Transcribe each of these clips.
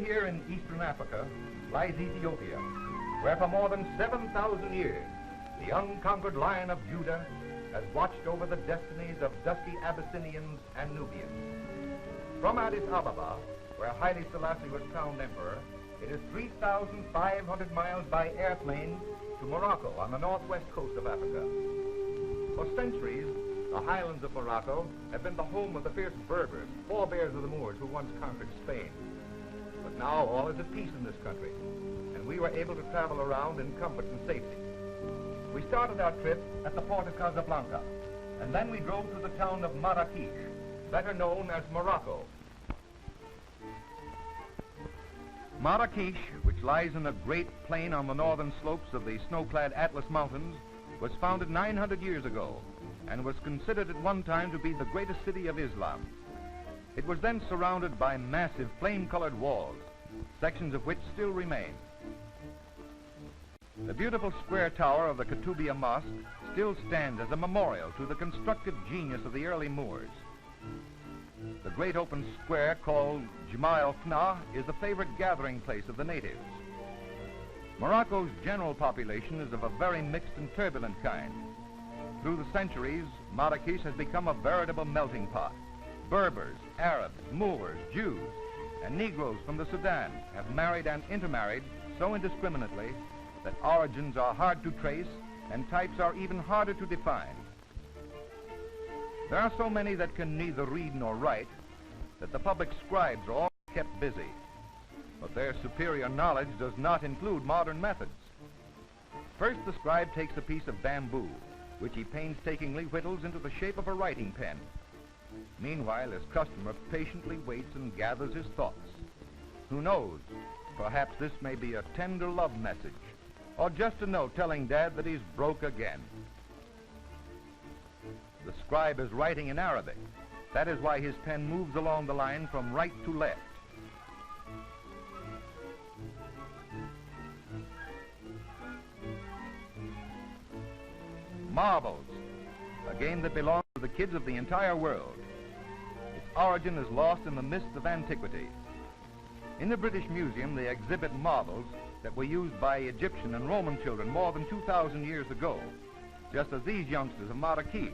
here in eastern Africa lies Ethiopia, where for more than 7,000 years, the unconquered Lion of Judah has watched over the destinies of dusky Abyssinians and Nubians. From Addis Ababa, where Haile Selassie was crowned emperor, it is 3,500 miles by airplane to Morocco on the northwest coast of Africa. For centuries, the highlands of Morocco have been the home of the fierce Berbers, forebears of the Moors who once conquered Spain. But now all is at peace in this country, and we were able to travel around in comfort and safety. We started our trip at the port of Casablanca, and then we drove to the town of Marrakech, better known as Morocco. Marrakech, which lies in a great plain on the northern slopes of the snow-clad Atlas Mountains, was founded 900 years ago and was considered at one time to be the greatest city of Islam. It was then surrounded by massive flame-colored walls, sections of which still remain. The beautiful square tower of the Koutoubia Mosque still stands as a memorial to the constructive genius of the early Moors. The great open square called Jama el-Fna is the favorite gathering place of the natives. Morocco's general population is of a very mixed and turbulent kind. Through the centuries, Marrakech has become a veritable melting pot. Berbers, Arabs, Moors, Jews, and Negroes from the Sudan have married and intermarried so indiscriminately that origins are hard to trace and types are even harder to define. There are so many that can neither read nor write that the public scribes are all kept busy. But their superior knowledge does not include modern methods. First, the scribe takes a piece of bamboo, which he painstakingly whittles into the shape of a writing pen. Meanwhile, his customer patiently waits and gathers his thoughts. Who knows, perhaps this may be a tender love message, or just a note telling Dad that he's broke again. The scribe is writing in Arabic. That is why his pen moves along the line from right to left. Marbles, a game that belongs to the kids of the entire world. Its origin is lost in the mists of antiquity. In the British Museum, they exhibit marbles that were used by Egyptian and Roman children more than 2,000 years ago, just as these youngsters of Marrakech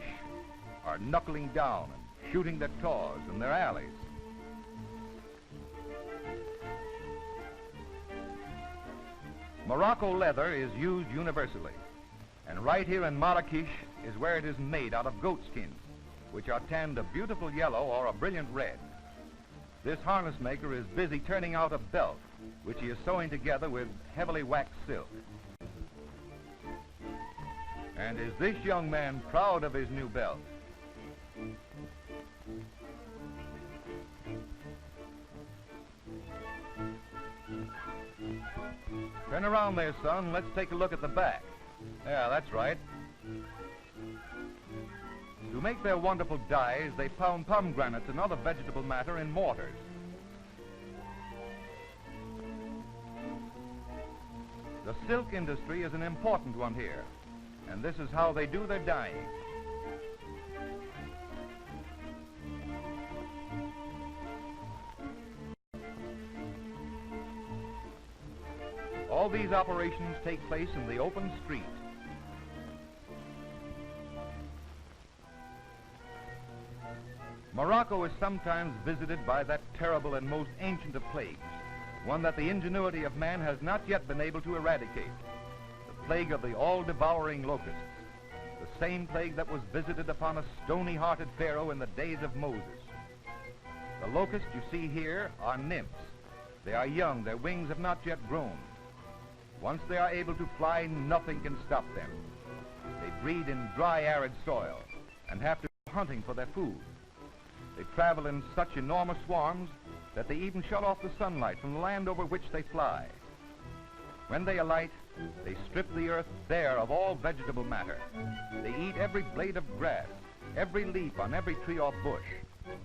are knuckling down and shooting their toys in their alleys. Morocco leather is used universally, and right here in Marrakech is where it is made out of goat skins, which are tanned a beautiful yellow or a brilliant red. This harness maker is busy turning out a belt, which he is sewing together with heavily waxed silk. And is this young man proud of his new belt? Turn around there, son. Let's take a look at the back. Yeah, that's right. To make their wonderful dyes, they pound pomegranates and other vegetable matter in mortars. The silk industry is an important one here, and this is how they do their dyeing. All these operations take place in the open street. Morocco is sometimes visited by that terrible and most ancient of plagues, one that the ingenuity of man has not yet been able to eradicate, the plague of the all-devouring locusts, the same plague that was visited upon a stony-hearted Pharaoh in the days of Moses. The locusts you see here are nymphs. They are young, their wings have not yet grown. Once they are able to fly, nothing can stop them. They breed in dry, arid soil and have to go hunting for their food. They travel in such enormous swarms that they even shut off the sunlight from the land over which they fly. When they alight, they strip the earth bare of all vegetable matter. They eat every blade of grass, every leaf on every tree or bush,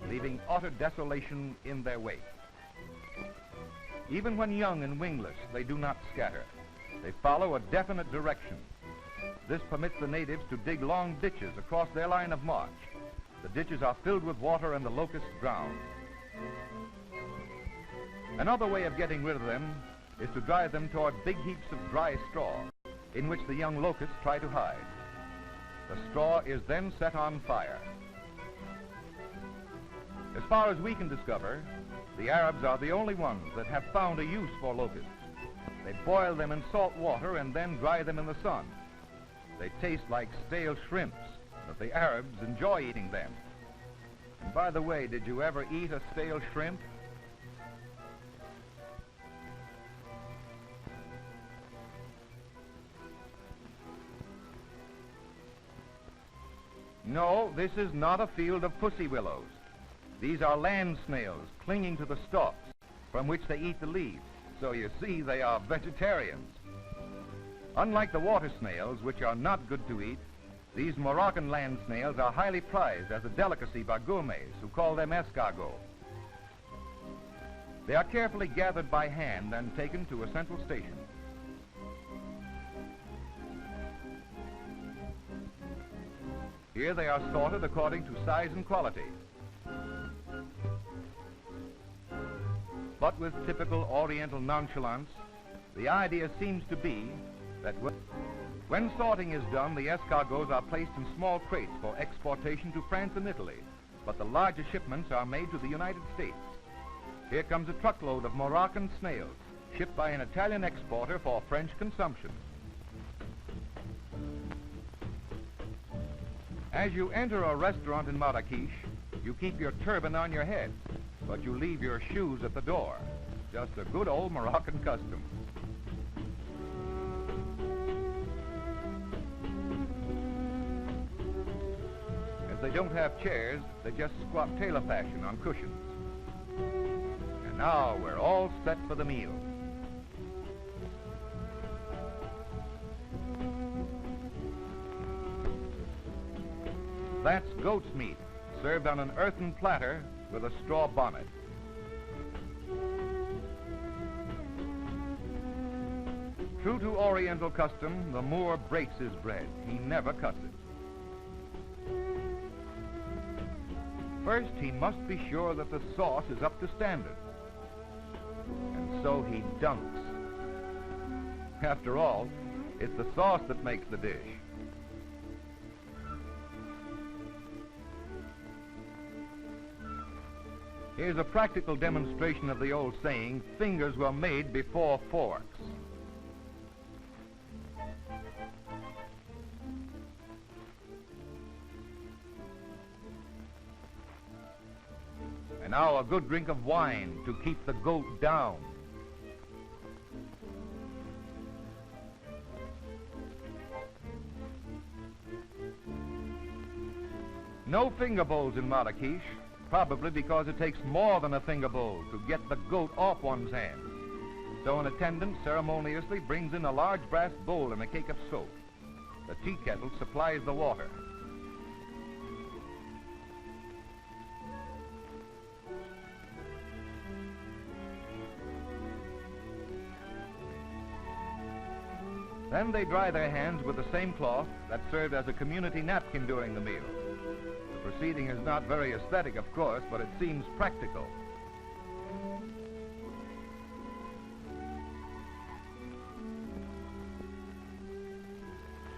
leaving utter desolation in their wake. Even when young and wingless, they do not scatter. They follow a definite direction. This permits the natives to dig long ditches across their line of march. The ditches are filled with water and the locusts drown. Another way of getting rid of them is to drive them toward big heaps of dry straw in which the young locusts try to hide. The straw is then set on fire. As far as we can discover, the Arabs are the only ones that have found a use for locusts. They boil them in salt water and then dry them in the sun. They taste like stale shrimps, but the Arabs enjoy eating them. And by the way, did you ever eat a stale shrimp? No, this is not a field of pussy willows. These are land snails clinging to the stalks from which they eat the leaves. So you see, they are vegetarians. Unlike the water snails, which are not good to eat, these Moroccan land snails are highly prized as a delicacy by gourmets who call them escargots. They are carefully gathered by hand and taken to a central station. Here they are sorted according to size and quality. But with typical Oriental nonchalance, the idea seems to be that when sorting is done, the escargots are placed in small crates for exportation to France and Italy, but the larger shipments are made to the United States. Here comes a truckload of Moroccan snails, shipped by an Italian exporter for French consumption. As you enter a restaurant in Marrakech, you keep your turban on your head, but you leave your shoes at the door. Just a good old Moroccan custom. As they don't have chairs, they just squat tailor fashion on cushions. And now we're all set for the meal. That's goat's meat, served on an earthen platter with a straw bonnet. True to Oriental custom, the Moor breaks his bread. He never cuts it. First, he must be sure that the sauce is up to standard. And so he dunks. After all, it's the sauce that makes the dish. Here's a practical demonstration of the old saying, fingers were made before forks. And now a good drink of wine to keep the goat down. No finger bowls in Marrakech. Probably because it takes more than a finger bowl to get the goat off one's hands. So an attendant ceremoniously brings in a large brass bowl and a cake of soap. The tea kettle supplies the water. Then they dry their hands with the same cloth that served as a community napkin during the meal. The proceeding is not very aesthetic, of course, but it seems practical.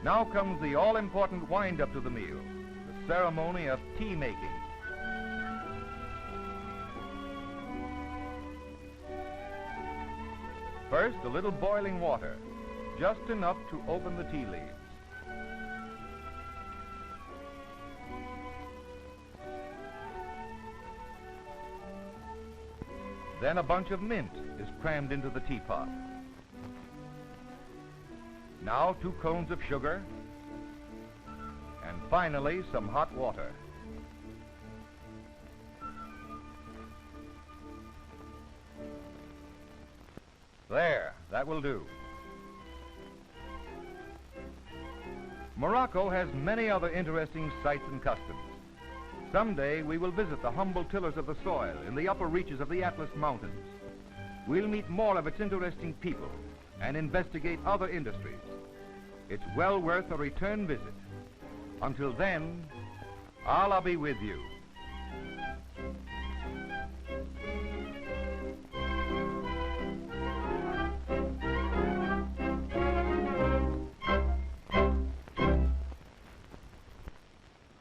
Now comes the all-important wind-up to the meal, the ceremony of tea making. First, a little boiling water, just enough to open the tea leaves. Then a bunch of mint is crammed into the teapot. Now 2 cones of sugar, and finally some hot water. There, that will do. Morocco has many other interesting sights and customs. Someday we will visit the humble tillers of the soil in the upper reaches of the Atlas Mountains. We'll meet more of its interesting people and investigate other industries. It's well worth a return visit. Until then, Allah be with you.